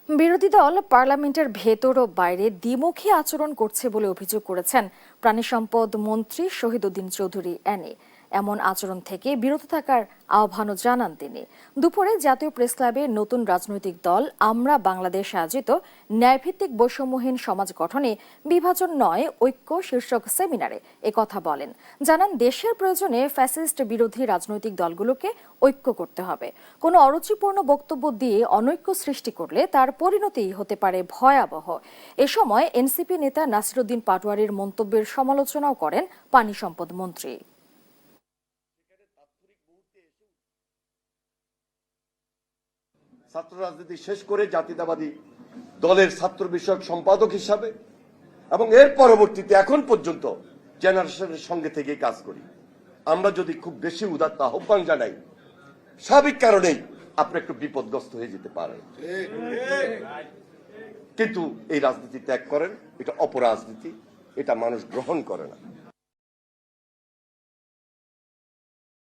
বিরোধী দল পার্লামেন্টের ভেতর ও বাইরে দ্বিমুখী আচরণ করছে বলে অভিযোগ করেছেন প্রাণী সম্পদ মন্ত্রী শহীদউদ্দিন চৌধুরী এনে। এমন আচরণ থেকে বিরত থাকার আহ্বানও জানান তিনি। দুপুরে জাতীয় প্রেসক্লাবে নতুন রাজনৈতিক দল আমরা বাংলাদেশ আয়োজিত ন্যায়ভিত্তিক বৈষম্যহীন সমাজ গঠনে বিভাজন নয় ঐক্য শীর্ষক সেমিনারে একথা বলেন। জানান দেশের প্রয়োজনে ফ্যাসিস্ট বিরোধী রাজনৈতিক দলগুলোকে ঐক্য করতে হবে। কোনো অরুচিপূর্ণ বক্তব্য দিয়ে অনৈক্য সৃষ্টি করলে তার পরিণতি হতে পারে ভয়াবহ। এ সময় এনসিপি নেতা নাসিরউদ্দিন পাটোয়ারির মন্তব্যের সমালোচনাও করেন পানি সম্পদ মন্ত্রী। ছাত্র রাজনীতি শেষ করে জাতীয়তাবাদী দলের ছাত্র বিষয়ক সম্পাদক হিসাবে এবং এর পরবর্তীতে এখন পর্যন্ত জেনারেশনের সঙ্গে থেকে কাজ করি। আমরা যদি খুব বেশি উদাত্ত আহ্বান জানাই, স্বাভাবিক কারণেই আপনি একটু বিপদগ্রস্ত হয়ে যেতে পারেন, কিন্তু এই রাজনীতি ত্যাগ করেন। এটা অপরাজনীতি, এটা মানুষ গ্রহণ করে না।